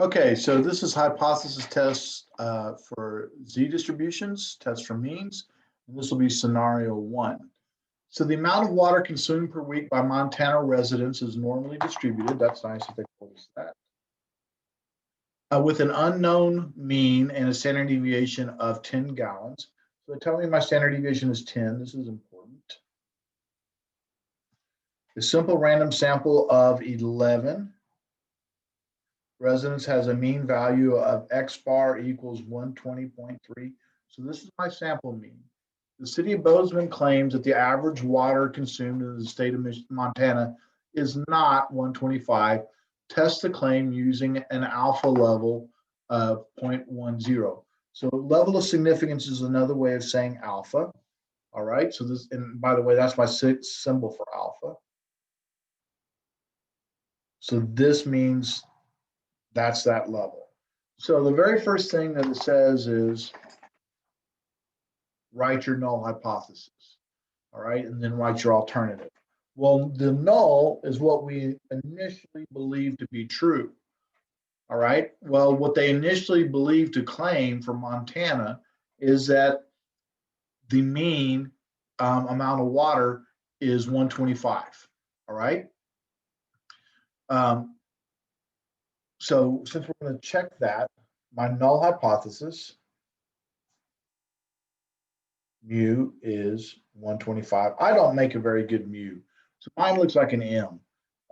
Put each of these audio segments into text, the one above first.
Okay, so this is hypothesis tests for Z distributions, tests for means, and this will be scenario one. So the amount of water consumed per week by Montana residents is normally distributed. That's nice that they told us that. With an unknown mean and a standard deviation of 10 gallons. So tell me my standard deviation is 10. This is important. A simple random sample of 11 residents has a mean value of X bar equals 120.3. So this is my sample mean. The city of Bozeman claims that the average water consumed in the state of Montana is not 125. Test the claim using an alpha level of 0.10. So level of significance is another way of saying alpha. All right, so this, and by the way, that's my symbol for alpha. So this means that's that level. So the very first thing that it says is write your null hypothesis. All right, and then write your alternative. Well, the null is what we initially believed to be true. All right, well, what they initially believed to claim for Montana is that the mean amount of water is 125. All right. So since we're going to check that, my null hypothesis mu is 125. I don't make a very good mu. So mine looks like an M.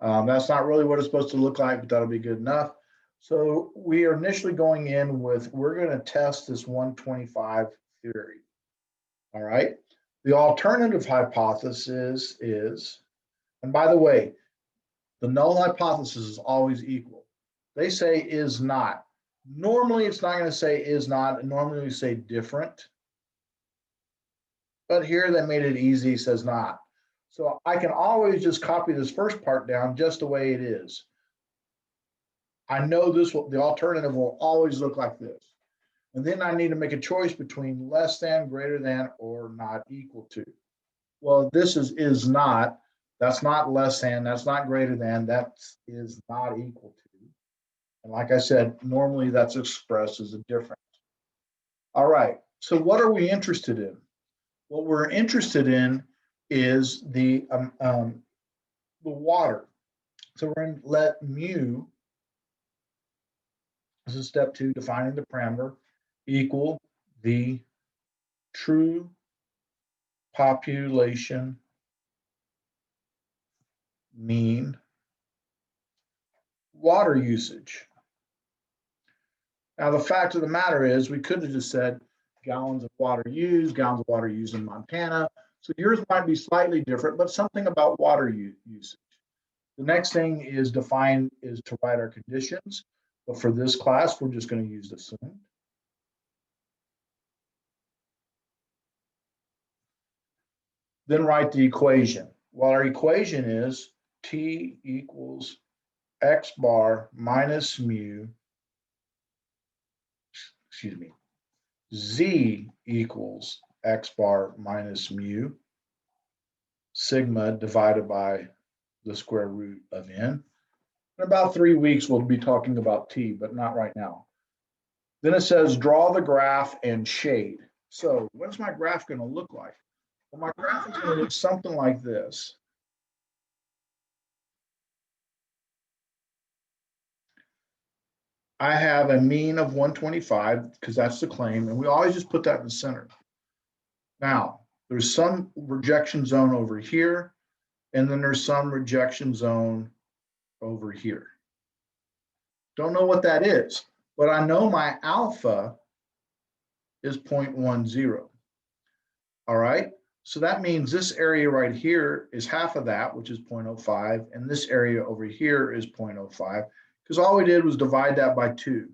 That's not really what it's supposed to look like, but that'll be good enough. So we are initially going in with, we're going to test this 125 theory. All right. The alternative hypothesis is, and by the way, the null hypothesis is always equal. They say is not. Normally it's not going to say is not. Normally we say different. But here they made it easy, says not. So I can always just copy this first part down just the way it is. I know this will, the alternative will always look like this. And then I need to make a choice between less than, greater than, or not equal to. Well, this is not. That's not less than, that's not greater than, that is not equal to. And like I said, normally that's expressed as a difference. All right, so what are we interested in? What we're interested in is the water. So we're going to let mu, this is step 2, defining the parameter, equal the true population mean water usage. Now, the fact of the matter is we could have just said gallons of water used in Montana. So yours might be slightly different, but something about water usage. The next thing is to write our conditions. But for this class, we're just going to use assumed. Then write the equation. Well, our equation is T equals X bar minus mu, excuse me, Z equals X bar minus mu, sigma divided by the square root of n. In about 3 weeks, we'll be talking about T, but not right now. Then it says draw the graph and shade. So what's my graph going to look like? Well, my graph is going to look something like this. I have a mean of 125 because that's the claim, and we always just put that in the center. Now, there's some rejection zone over here, and then there's some rejection zone over here. Don't know what that is, but I know my alpha is 0.10. All right, so that means this area right here is half of that, which is 0.05, and this area over here is 0.05, because all we did was divide that by 2.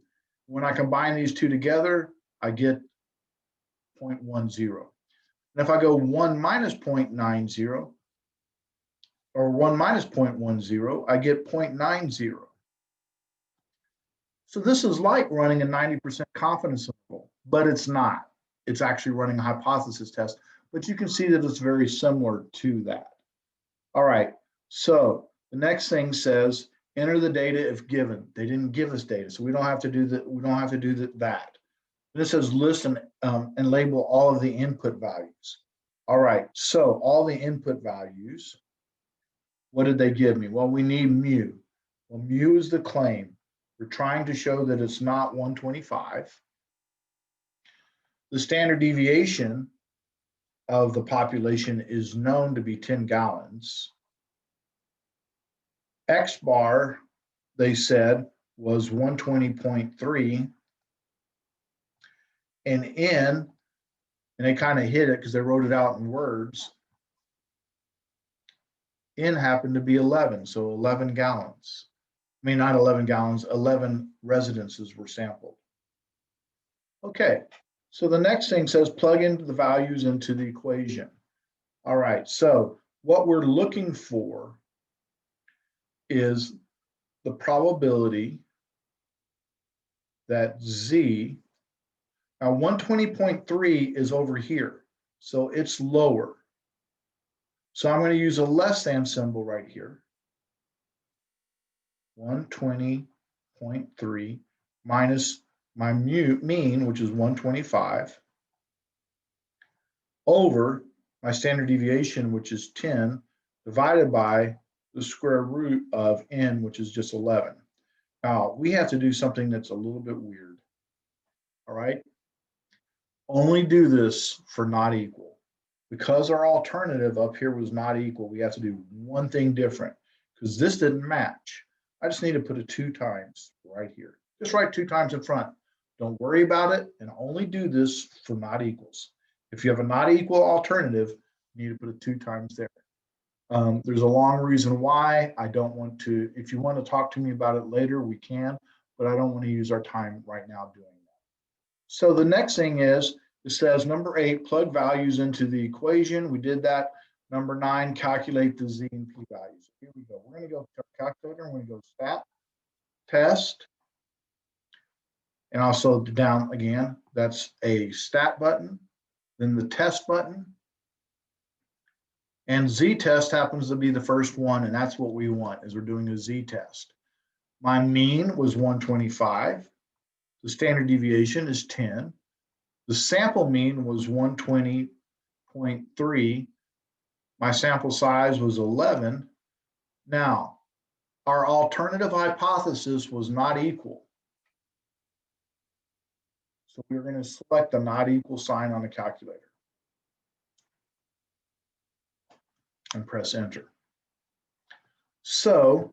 When I combine these two together, I get 0.10. And if I go 1 minus 0.90, or 1 minus 0.10, I get 0.90. So this is like running a 90% confidence interval, but it's not. It's actually running a hypothesis test, but you can see that it's very similar to that. All right, so the next thing says Enter the data if given. They didn't give us data, so we don't have to do that. We don't have to do that. This says list and label all of the input values. All right, so all the input values, what did they give me? Well, we need mu. Well, mu is the claim. We're trying to show that it's not 125. The standard deviation of the population is known to be 10 gallons. X bar, they said, was 120.3. And N, and they kind of hid it because they wrote it out in words, N happened to be 11, so 11 gallons. I mean, not 11 gallons, 11 residences were sampled. Okay, so the next thing says plug into the values into the equation. All right, so what we're looking for is the probability that Z, now 120.3 is over here, so it's lower. So I'm going to use a less than symbol right here. 120.3 minus my mean, which is 125, over my standard deviation, which is 10, divided by the square root of N, which is just 11. Now, we have to do something that's a little bit weird. All right? Only do this for not equal. Because our alternative up here was not equal, we have to do one thing different because this didn't match. I just need to put a 2 times right here. Just write 2 times in front. Don't worry about it and only do this for not equals. If you have a not equal alternative, you need to put a 2 times there. There's a long reason why. I don't want to, if you want to talk to me about it later, we can, but I don't want to use our time right now doing that. So the next thing is, it says number 8, plug values into the equation. We did that. Number 9, calculate the Z and P values. Here we go. We're going to go to our calculator. We're going to go stat, test, and also down again. That's a stat button, then the test button. And Z test happens to be the first one, and that's what we want, is we're doing a Z test. My mean was 125. The standard deviation is 10. The sample mean was 120.3. My sample size was 11. Now, our alternative hypothesis was not equal. So we're going to select the not equal sign on the calculator and press enter. So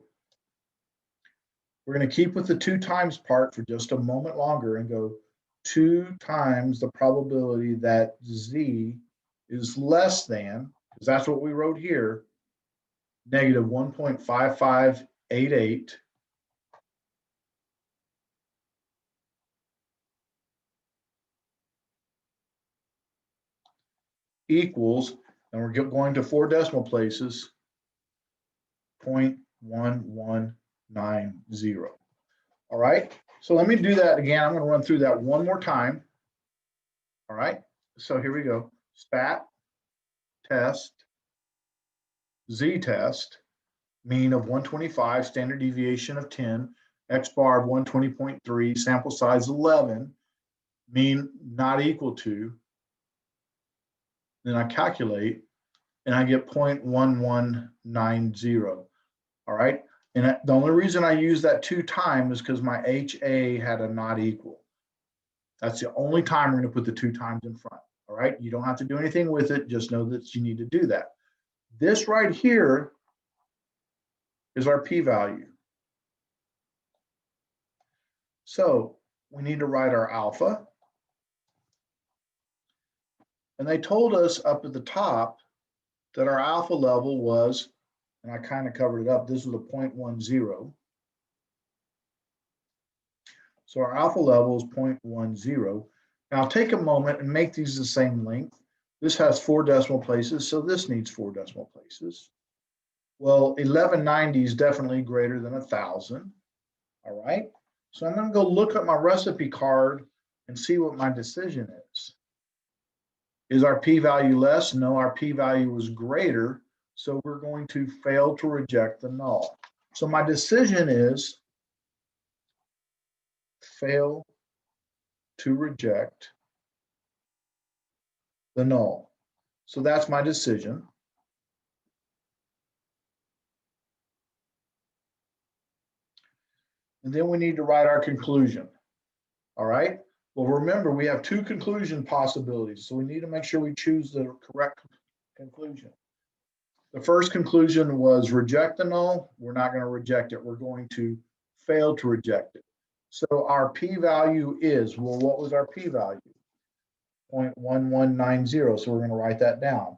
we're going to keep with the 2 times part for just a moment longer and go 2 times the probability that Z is less than, because that's what we wrote here, negative 1.5588 equals, and we're going to 4 decimal places, 0.1190. All right, so let me do that again. I'm going to run through that one more time. All right, so here we go. Stat, test, Z test, mean of 125, standard deviation of 10, X bar of 120.3, sample size 11, mean not equal to. Then I calculate and I get 0.1190. All right, and the only reason I use that 2 times is because my HA had a not equal. That's the only time we're going to put the 2 times in front. All right, you don't have to do anything with it. Just know that you need to do that. This right here is our p-value. So we need to write our alpha. And they told us up at the top that our alpha level was, and I kind of covered it up, this was a 0.10. So our alpha level is 0.10. Now take a moment and make these the same length. This has 4 decimal places, so this needs 4 decimal places. Well, 1190 is definitely greater than 1,000. All right, so I'm going to go look at my recipe card and see what my decision is. Is our p-value less? No, our p-value was greater, so we're going to fail to reject the null. So my decision is fail to reject the null. So that's my decision. And then we need to write our conclusion. All right. Well, remember, we have two conclusion possibilities. So we need to make sure we choose the correct conclusion. The first conclusion was reject the null. We're not going to reject it. We're going to fail to reject it. So our p-value is, well, what was our p-value? 0.1190. So we're going to write that down.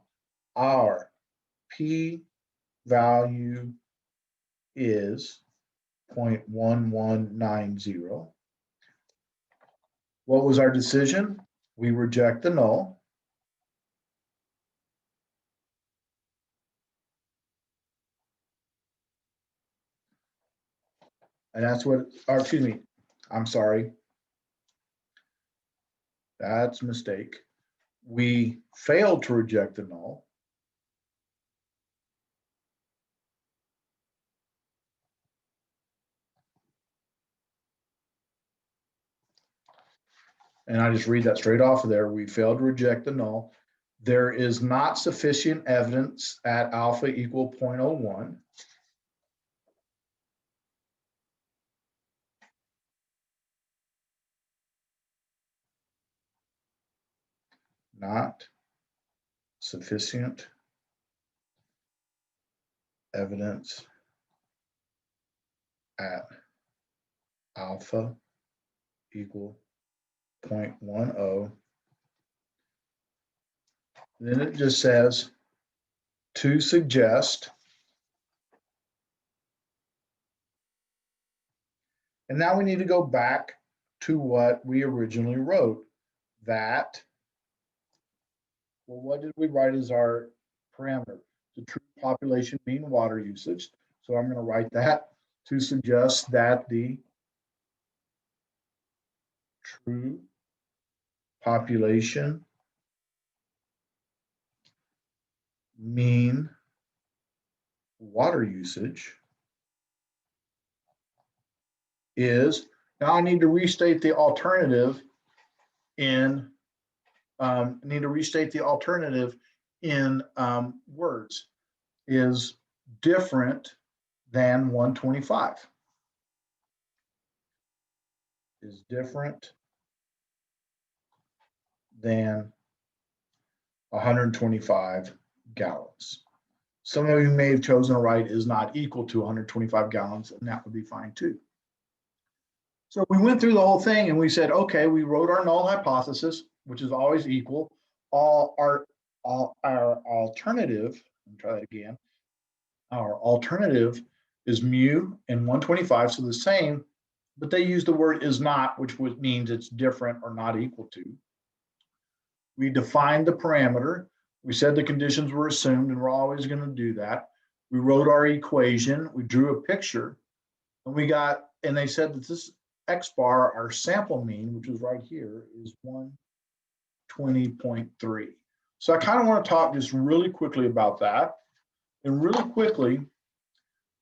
Our p-value is 0.1190. What was our decision? We reject the null. And that's what, or excuse me, I'm sorry. That's a mistake. We failed to reject the null. And I just read that straight off of there. We failed to reject the null. There is not sufficient evidence at alpha equal 0.01. Not sufficient evidence at alpha equal 0.10. Then it just says to suggest. And now we need to go back to what we originally wrote. That, well, what did we write as our parameter? The true population mean water usage. So I'm going to write that to suggest that the true population mean water usage is, now I need to restate the alternative in words, is different than 125. Is different than 125 gallons. Some of you may have chosen to write is not equal to 125 gallons, and that would be fine too. So we went through the whole thing and we said, okay, we wrote our null hypothesis, which is always equal. Our alternative, let me try that again. Our alternative is mu and 125, so the same, but they use the word is not, which means it's different or not equal to. We defined the parameter. We said the conditions were assumed, and we're always going to do that. We wrote our equation. We drew a picture, and they said that this X bar, our sample mean, which is right here, is 120.3. So I kind of want to talk just really quickly about that. And really quickly,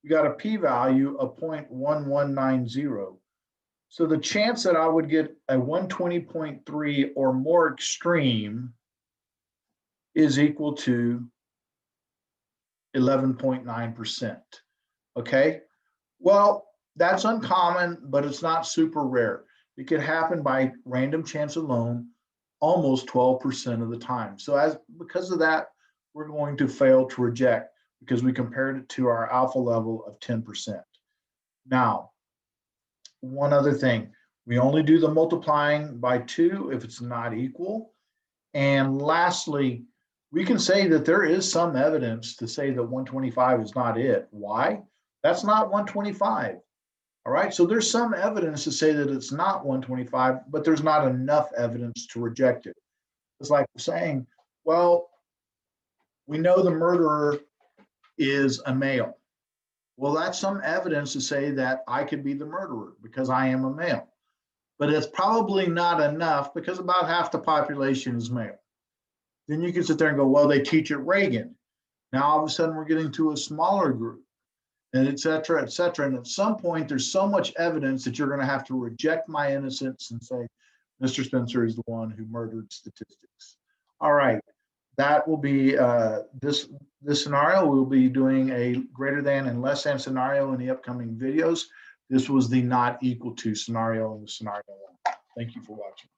we got a p-value of 0.1190. So the chance that I would get a 120.3 or more extreme is equal to 11.9%. Okay, well, that's uncommon, but it's not super rare. It could happen by random chance alone almost 12% of the time. So because of that, we're going to fail to reject because we compared it to our alpha level of 10%. Now, one other thing, we only do the multiplying by 2 if it's not equal. And lastly, we can say that there is some evidence to say that 125 is not it. Why? That's not 125. All right, so there's some evidence to say that it's not 125, but there's not enough evidence to reject it. It's like saying, well, we know the murderer is a male. Well, that's some evidence to say that I could be the murderer because I am a male. But it's probably not enough because about half the population is male. Then you can sit there and go, well, they teach at Reagan. Now all of a sudden we're getting to a smaller group. and et cetera, et cetera. And at some point, there's so much evidence that you're going to have to reject my innocence and say, Mr. Spencer is the one who murdered statistics. All right, that will be this scenario. We'll be doing a greater than and less than scenario in the upcoming videos. This was the not equal to scenario in the scenario one. Thank you for watching.